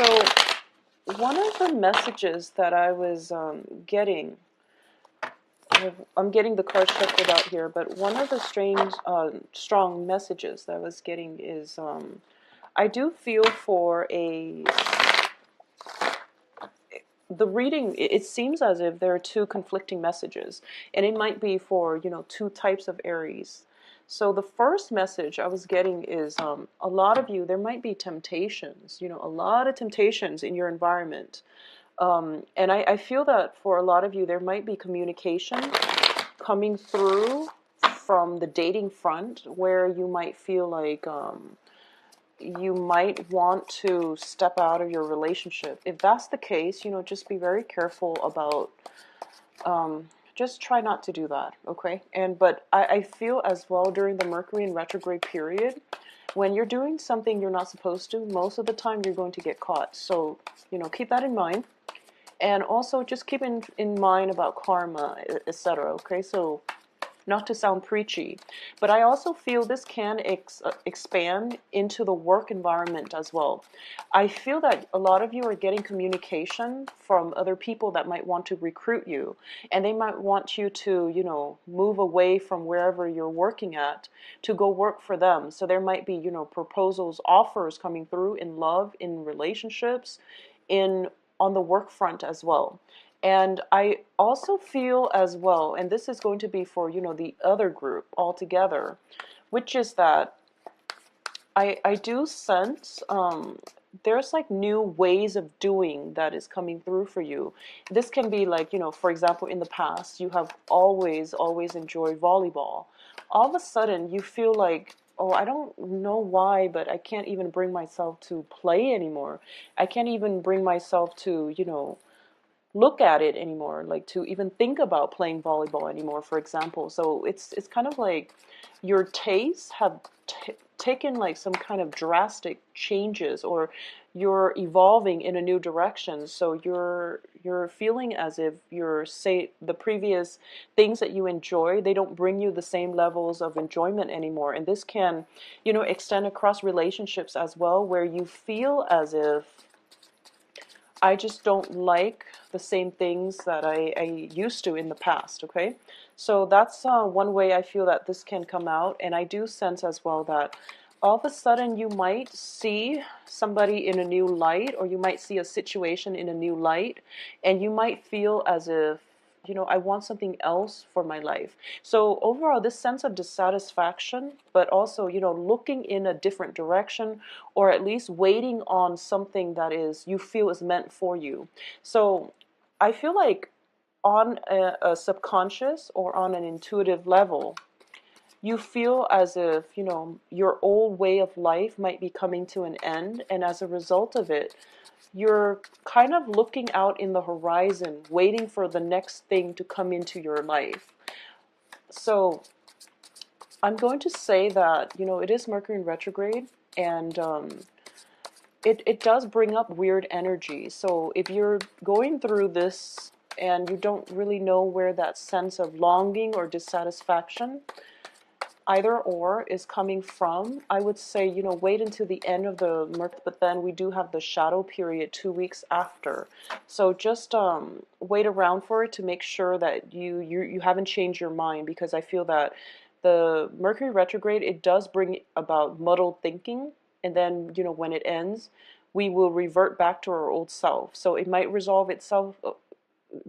So one of the messages that I was getting, I'm getting the card shuffled out here, but one of the strong messages that I was getting is, I do feel for the reading, it seems as if there are two conflicting messages, and it might be for, two types of Aries. So the first message I was getting is, a lot of you, there might be temptations, a lot of temptations in your environment. And I feel that for a lot of you, there might be communication coming through from the dating front where you might feel like, you might want to step out of your relationship. If that's the case, just be very careful about, just try not to do that, okay? But I feel as well during the Mercury in retrograde period, when you're doing something you're not supposed to, most of the time you're going to get caught. So, keep that in mind. And also just keep in mind about karma, etc. Okay, so not to sound preachy, but I also feel this can expand into the work environment as well. I feel that a lot of you are getting communication from other people that might want to recruit you, and they might want you to, move away from wherever you're working at to go work for them. So there might be, proposals, offers coming through in love, in relationships, on the work front as well. And I also feel as well, and this is going to be for, the other group altogether, which is that I do sense there's like new ways of doing that is coming through for you. This can be like, for example, in the past, you have always enjoyed volleyball. All of a sudden, you feel like, oh, I don't know why, but I can't even bring myself to play anymore. I can't even bring myself to, look at it anymore, like to even think about playing volleyball anymore, for example. So it's kind of like your tastes have taken like some kind of drastic changes, or you're evolving in a new direction. So you're feeling as if say the previous things that you enjoy, they don't bring you the same levels of enjoyment anymore. And this can, extend across relationships as well, where you feel as if I just don't like the same things that I used to in the past, okay? So that's one way I feel that this can come out. And I do sense as well that all of a sudden you might see somebody in a new light, or you might see a situation in a new light, and you might feel as if, I want something else for my life. So overall, this sense of dissatisfaction, but also, looking in a different direction, or at least waiting on something that you feel is meant for you. So I feel like on a subconscious or on an intuitive level, you feel as if, your old way of life might be coming to an end. And as a result of it, you're kind of looking out in the horizon, waiting for the next thing to come into your life. So I'm going to say that, it is Mercury in retrograde, and it does bring up weird energy. So if you're going through this and you don't really know where that sense of longing or dissatisfaction, either or, is coming from, I would say, wait until the end of the month, but then we do have the shadow period 2 weeks after. So just wait around for it to make sure that you haven't changed your mind, because I feel that the Mercury retrograde, it does bring about muddled thinking, and then, when it ends, we will revert back to our old self. So it might resolve itself,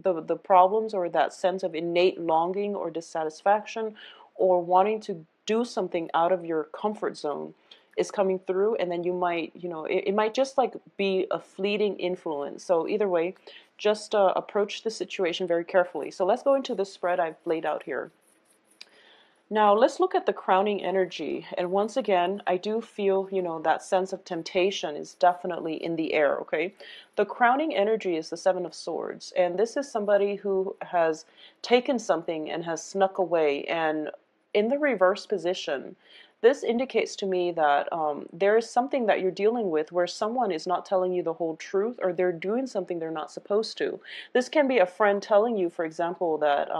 the problems, or that sense of innate longing or dissatisfaction, or wanting to do something out of your comfort zone is coming through, and then you might, it might just like be a fleeting influence. So either way, just approach the situation very carefully. So let's go into the spread I've laid out here. Now let's look at the crowning energy. And once again, I do feel, that sense of temptation is definitely in the air, okay? The crowning energy is the Seven of Swords. And this is somebody who has taken something and has snuck away. And in the reverse position, this indicates to me that there is something that you're dealing with where someone is not telling you the whole truth, or they're doing something they're not supposed to. This can be a friend telling you, for example, that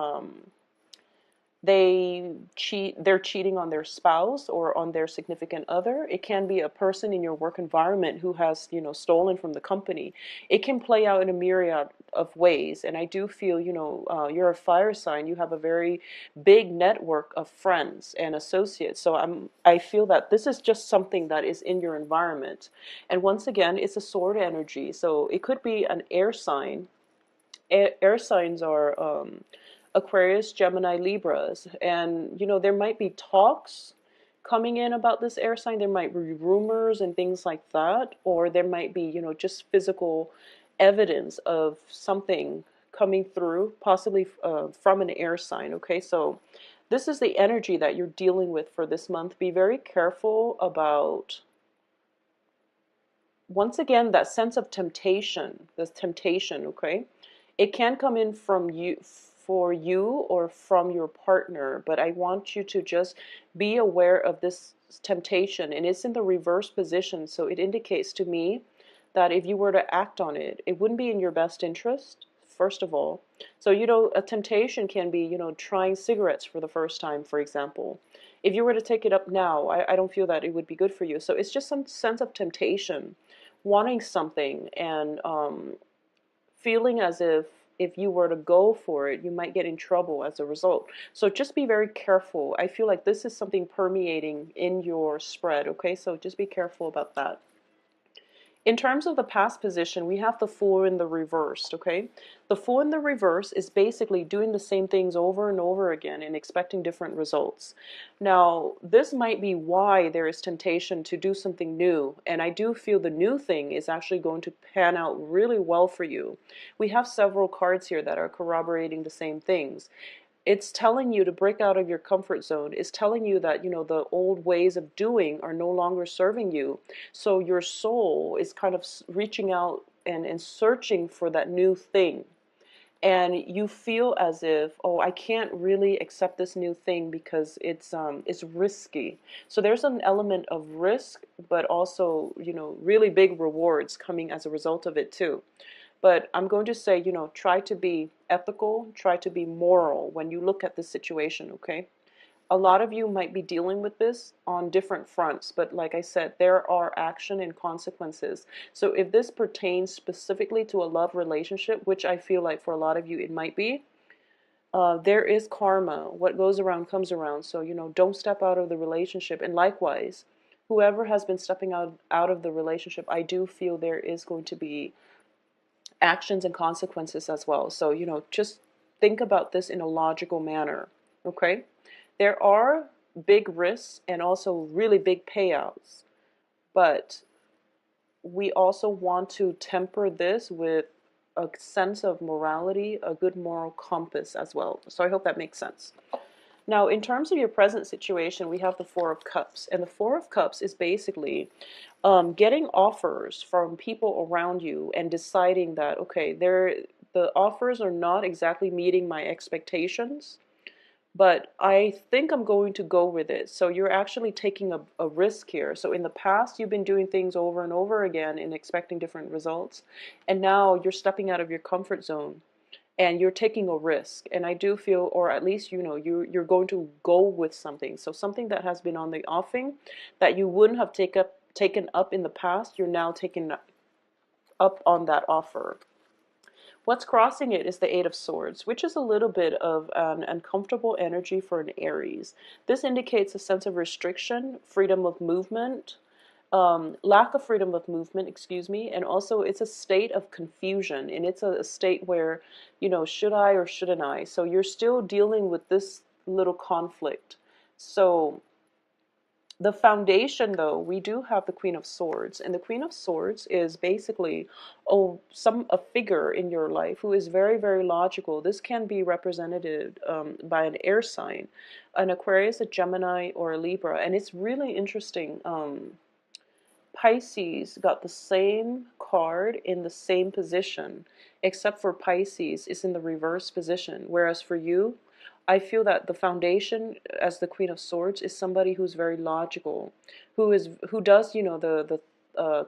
they're cheating on their spouse or on their significant other. It can be a person in your work environment who has, stolen from the company. It can play out in a myriad of ways. And I do feel, you're a fire sign. You have a very big network of friends and associates. So I feel that this is just something that is in your environment. And once again, it's a sword energy. So it could be an air sign. Air signs are Aquarius, Gemini, Libras, and there might be talks coming in about this air sign. There might be rumors and things like that, or there might be just physical evidence of something coming through, possibly from an air sign. Okay, so this is the energy that you're dealing with for this month. Be very careful about, once again, that sense of temptation, this temptation, okay? It can come in from you, for you, or from your partner, but I want you to just be aware of this temptation, and it's in the reverse position, so it indicates to me that if you were to act on it, it wouldn't be in your best interest, first of all. So, a temptation can be, trying cigarettes for the first time, for example. If you were to take it up now, I don't feel that it would be good for you. So it's just some sense of temptation, wanting something, and feeling as if you were to go for it, you might get in trouble as a result. So just be very careful. I feel like this is something permeating in your spread, okay? So just be careful about that. In terms of the past position, we have the Fool in the reversed, okay? The Fool in the reverse is basically doing the same things over and over again and expecting different results. Now, this might be why there is temptation to do something new, and I do feel the new thing is actually going to pan out really well for you. We have several cards here that are corroborating the same things. It's telling you to break out of your comfort zone. It's telling you that, the old ways of doing are no longer serving you. So your soul is kind of reaching out and searching for that new thing. And you feel as if, oh, I can't really accept this new thing because it's risky. So there's an element of risk, but also, really big rewards coming as a result of it too. But I'm going to say, try to be ethical, try to be moral when you look at this situation, okay? A lot of you might be dealing with this on different fronts, but like I said, there are action and consequences. So if this pertains specifically to a love relationship, which I feel like for a lot of you it might be, there is karma. What goes around comes around. So, don't step out of the relationship. And likewise, whoever has been stepping out of the relationship, I do feel there is going to be actions and consequences as well. So, just think about this in a logical manner, okay? There are big risks and also really big payouts, but we also want to temper this with a sense of morality, a good moral compass as well. So I hope that makes sense. Now, in terms of your present situation, we have the Four of Cups. And the Four of Cups is basically getting offers from people around you and deciding that, okay, the offers are not exactly meeting my expectations, but I think I'm going to go with it. So you're actually taking a risk here. So in the past, you've been doing things over and over again and expecting different results. And now you're stepping out of your comfort zone and you're taking a risk. And I do feel, or at least, you're going to go with something. So something that has been on the offing that you wouldn't have taken up in the past, you're now taking up on that offer. What's crossing it is the Eight of Swords, which is a little bit of an uncomfortable energy for an Aries. This indicates a sense of restriction, freedom of movement, lack of freedom of movement, excuse me, and also it's a state of confusion, and it's a state where, should I or shouldn't I? So you're still dealing with this little conflict. So the foundation, though, we do have the Queen of Swords, and the Queen of Swords is basically a figure in your life who is very, very logical. This can be represented by an air sign, an Aquarius, a Gemini, or a Libra, and it's really interesting. Pisces got the same card in the same position, except for Pisces is in the reverse position, whereas for you, I feel that the foundation as the Queen of Swords is somebody who's very logical, who does,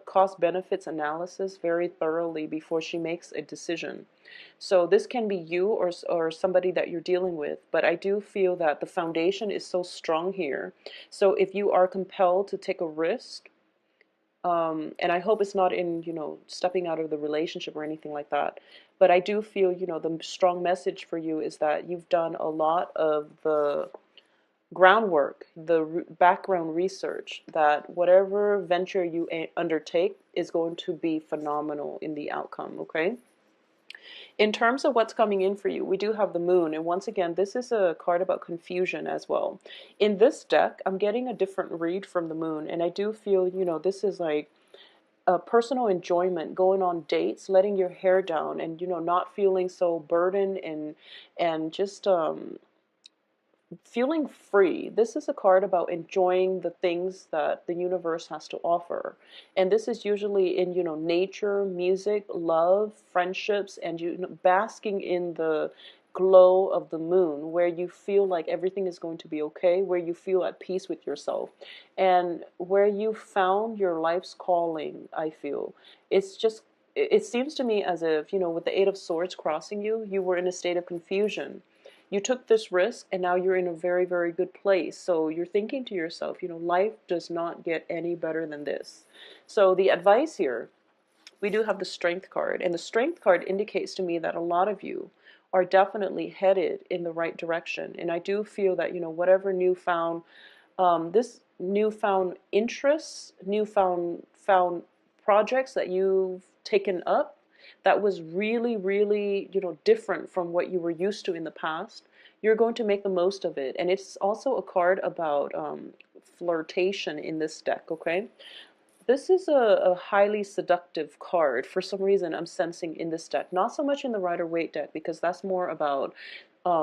cost benefits analysis very thoroughly before she makes a decision. So this can be you or somebody that you're dealing with, but I do feel that the foundation is so strong here. So if you are compelled to take a risk, and I hope it's not in, stepping out of the relationship or anything like that. But I do feel, the strong message for you is that you've done a lot of the groundwork, the background research, that whatever venture you undertake is going to be phenomenal in the outcome, okay? In terms of what's coming in for you, we do have the moon. And once again, this is a card about confusion as well. In this deck, I'm getting a different read from the moon. And I do feel, this is like a personal enjoyment, going on dates, letting your hair down, and, not feeling so burdened and just feeling free. This is a card about enjoying the things that the universe has to offer. And this is usually in, nature, music, love, friendships, and basking in the glow of the moon, where you feel like everything is going to be okay, where you feel at peace with yourself, and where you found your life's calling. I feel it's just, it seems to me as if, with the Eight of Swords crossing you, you were in a state of confusion. You took this risk, and now you're in a very, very good place. So you're thinking to yourself, life does not get any better than this. So the advice here, we do have the Strength card. And the Strength card indicates to me that a lot of you are definitely headed in the right direction. And I do feel that, whatever newfound, this newfound interests, found projects that you've taken up, that was really, really, different from what you were used to in the past, you're going to make the most of it. And it's also a card about flirtation in this deck, okay? This is a highly seductive card. For some reason, I'm sensing in this deck. Not so much in the Rider-Waite deck, because that's more about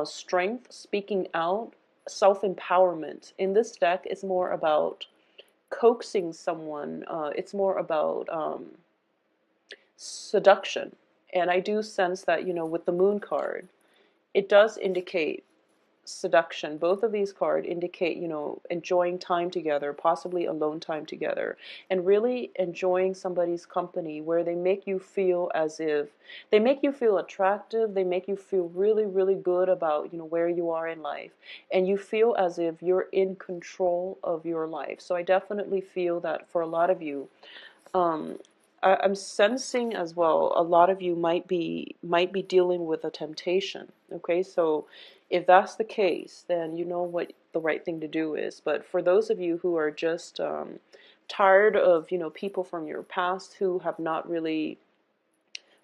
strength, speaking out, self-empowerment. In this deck, it's more about coaxing someone. It's more about seduction. And I do sense that, with the Moon card, it does indicate seduction. Both of these cards indicate, enjoying time together, possibly alone time together, and really enjoying somebody's company, where they make you feel as if, they make you feel attractive, they make you feel really, really good about, where you are in life, and you feel as if you're in control of your life. So I definitely feel that for a lot of you, I'm sensing as well, a lot of you might be dealing with a temptation. Okay, so if that's the case, then you know what the right thing to do is. But for those of you who are just tired of, people from your past who have not really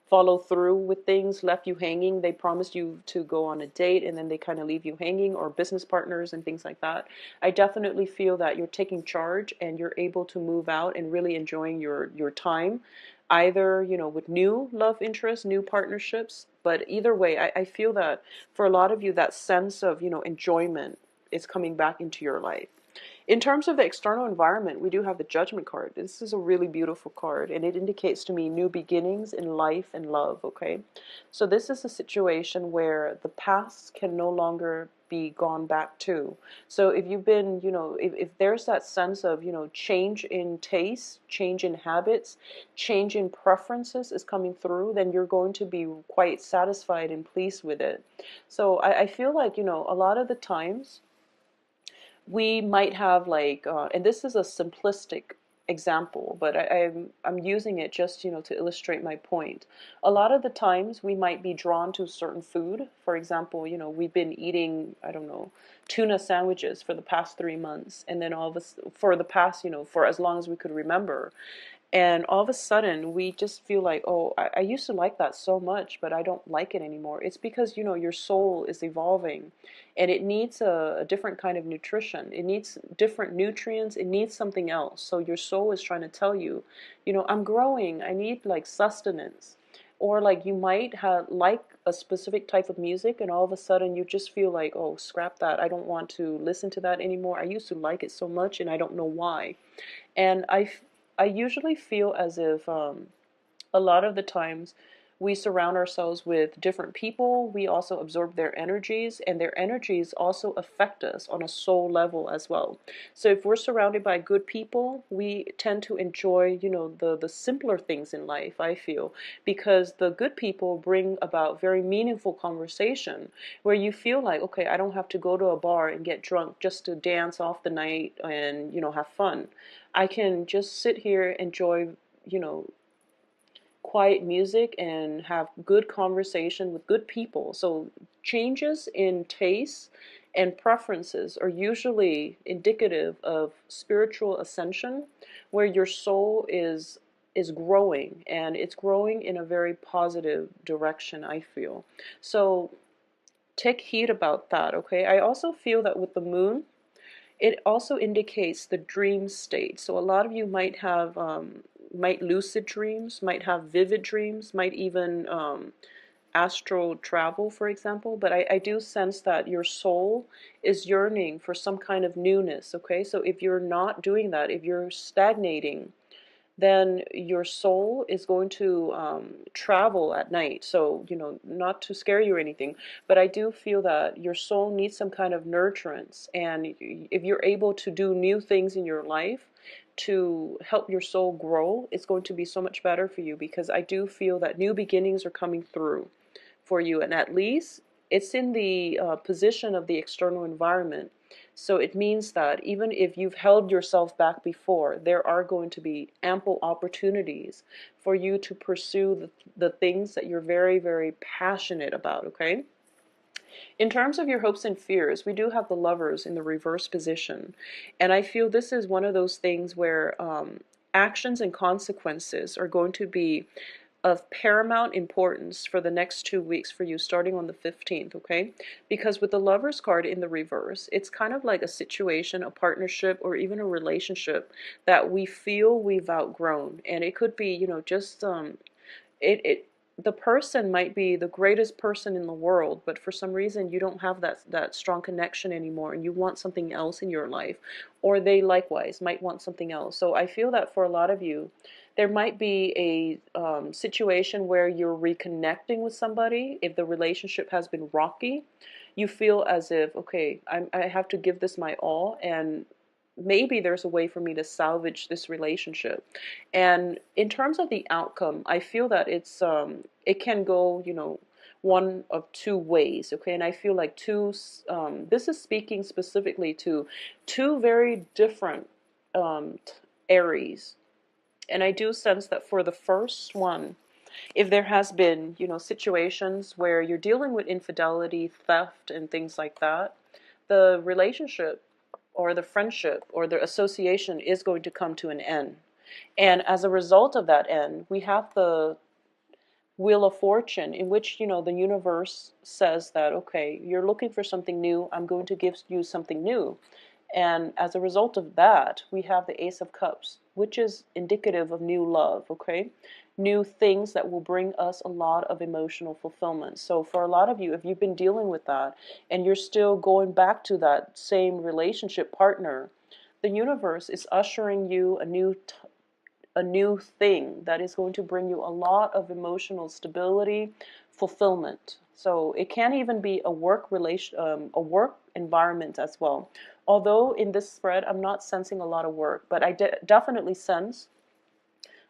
follow through with things, left you hanging, they promised you to go on a date and then they kind of leave you hanging, or business partners and things like that, I definitely feel that you're taking charge and you're able to move out and really enjoying your time, either, with new love interests, new partnerships. But either way, I feel that for a lot of you, that sense of, enjoyment is coming back into your life. In terms of the external environment, we do have the Judgment card. This is a really beautiful card, and it indicates to me new beginnings in life and love, okay? So this is a situation where the past can no longer be gone back to. So if you've been, if there's that sense of, change in taste, change in habits, change in preferences is coming through, then you're going to be quite satisfied and pleased with it. So I feel like, a lot of the times, we might have like, and this is a simplistic example, but I'm using it just, to illustrate my point. A lot of the times we might be drawn to certain food. For example, we've been eating, I don't know, tuna sandwiches for the past 3 months, and then all of us, for the past, for as long as we could remember. And all of a sudden, we just feel like, oh, I used to like that so much, but I don't like it anymore. It's because, your soul is evolving, and it needs a different kind of nutrition. It needs different nutrients. It needs something else. So your soul is trying to tell you, I'm growing. I need like sustenance. Or like you might have like a specific type of music, and all of a sudden you just feel like, oh, scrap that. I don't want to listen to that anymore. I used to like it so much, and I don't know why. And I usually feel as if a lot of the times We surround ourselves with different people. We also absorb their energies, and their energies also affect us on a soul level as well. So if we're surrounded by good people, we tend to enjoy, the simpler things in life, I feel, because the good people bring about very meaningful conversation where you feel like, okay, I don't have to go to a bar and get drunk just to dance off the night and, have fun. I can just sit here, enjoy, you know, quiet music and have good conversation with good people. So changes in tastes and preferences are usually indicative of spiritual ascension, where your soul is growing, and it's growing in a very positive direction, I feel. So take heed about that, okay? I also feel that with the moon, it also indicates the dream state. So a lot of you might have might lucid dreams, might have vivid dreams, might even astral travel, for example. But I do sense that your soul is yearning for some kind of newness, okay? So if you're not doing that, if you're stagnating, then your soul is going to travel at night. So, not to scare you or anything, but I do feel that your soul needs some kind of nurturance. And if you're able to do new things in your life to help your soul grow, it's going to be so much better for you, because I do feel that new beginnings are coming through for you. And at least it's in the position of the external environment. So it means that even if you've held yourself back before, there are going to be ample opportunities for you to pursue the things that you're very, very passionate about, okay? In terms of your hopes and fears, we do have the Lovers in the reverse position. And I feel this is one of those things where actions and consequences are going to be of paramount importance for the next 2 weeks for you, starting on the 15th, okay? Because with the Lovers card in the reverse, it's kind of like a situation, a partnership, or even a relationship that we feel we've outgrown. And it could be, just it the person might be the greatest person in the world, but for some reason you don't have that strong connection anymore, and you want something else in your life, or they likewise might want something else. So I feel that for a lot of you, there might be a situation where you're reconnecting with somebody. If the relationship has been rocky, you feel as if, okay, I have to give this my all, and maybe there's a way for me to salvage this relationship. And in terms of the outcome, I feel that it can go, one of two ways, okay? And I feel like this is speaking specifically to two very different Aries. And I do sense that for the first one, if there has been, situations where you're dealing with infidelity, theft, and things like that, the relationship or the friendship or the association is going to come to an end. And as a result of that end, we have the Wheel of Fortune, in which, the universe says that, okay, you're looking for something new, I'm going to give you something new. And as a result of that, we have the Ace of Cups, which is indicative of new love, okay? New things that will bring us a lot of emotional fulfillment. So for a lot of you, if you've been dealing with that and you're still going back to that same relationship partner, the universe is ushering you a new thing that is going to bring you a lot of emotional stability, fulfillment. So it can even be a work environment as well. Although in this spread, I'm not sensing a lot of work, but I definitely sense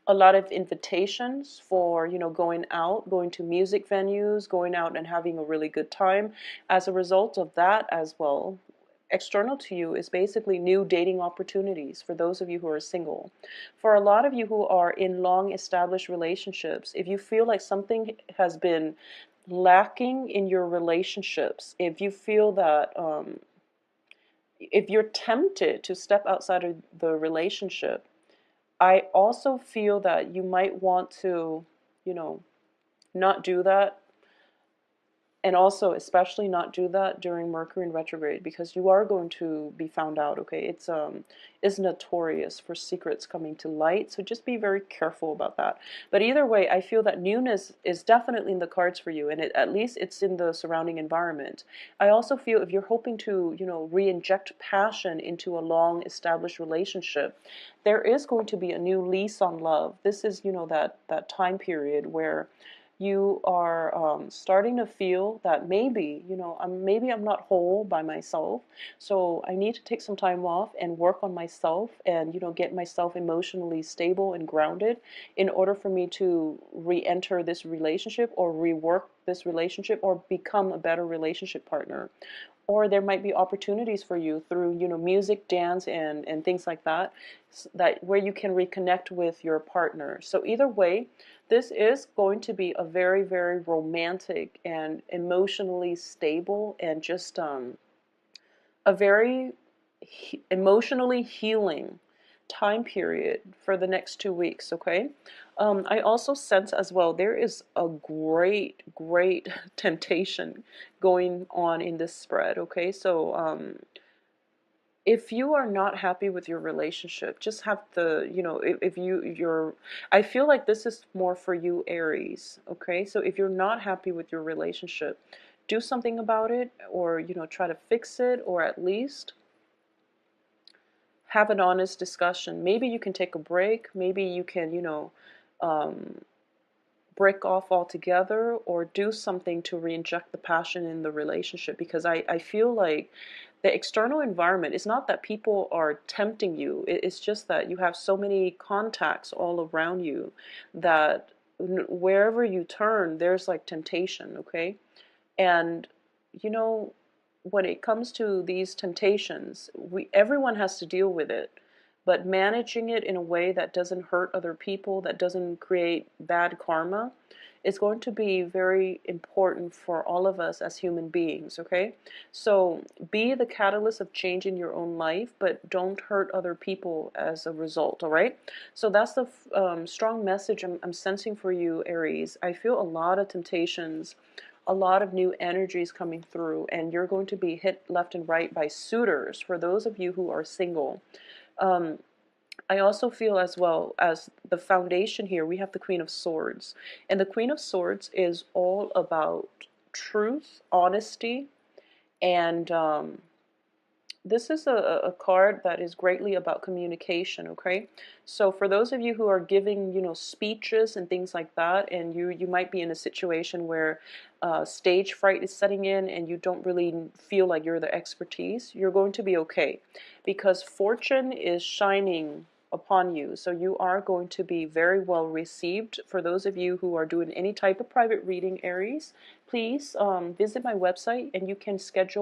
a lot of invitations for, going out, going to music venues, going out and having a really good time. As a result of that as well, external to you is basically new dating opportunities for those of you who are single. For a lot of you who are in long established relationships, if you feel like something has been lacking in your relationships, if you feel that if you're tempted to step outside of the relationship, I also feel that you might want to, not do that, and also especially not do that during Mercury in retrograde, because you are going to be found out, okay? It's notorious for secrets coming to light, so just be very careful about that. But either way, I feel that newness is definitely in the cards for you, and at least it's in the surrounding environment. I also feel if you're hoping to, re-inject passion into a long established relationship, there is going to be a new lease on love. This is, that time period where You are starting to feel that maybe, maybe I'm not whole by myself. So I need to take some time off and work on myself and, get myself emotionally stable and grounded in order for me to re-enter this relationship or rework this relationship or become a better relationship partner. Or there might be opportunities for you through, music, dance, and things like that, that where you can reconnect with your partner. So either way, this is going to be a very, very romantic and emotionally stable and just a very emotionally healing time period for the next 2 weeks, okay? I also sense as well there is a great, great temptation going on in this spread, okay? So if you are not happy with your relationship, just have the, if you're, I feel like this is more for you, Aries, okay? So if you're not happy with your relationship, do something about it, or, try to fix it, or at least have an honest discussion. Maybe you can take a break. Maybe you can, um, break off altogether or do something to re-inject the passion in the relationship, because I feel like the external environment, it's not that people are tempting you, it's just that you have so many contacts all around you that wherever you turn there's like temptation, okay? And you know, when it comes to these temptations, everyone has to deal with it, but managing it in a way that doesn't hurt other people, that doesn't create bad karma, is going to be very important for all of us as human beings, okay? So be the catalyst of change in your own life, but don't hurt other people as a result, all right? So that's the strong message I'm sensing for you, Aries. I feel a lot of temptations, a lot of new energies coming through, and you're going to be hit left and right by suitors for those of you who are single. I also feel as well as the foundation here, we have the Queen of Swords. And the Queen of Swords is all about truth, honesty, and this is a card that is greatly about communication, okay? So for those of you who are giving, speeches and things like that, and you might be in a situation where stage fright is setting in and you don't really feel like you're the expertise, you're going to be okay, because fortune is shining upon you. So you are going to be very well received. For those of you who are doing any type of private reading, Aries, please visit my website and you can schedule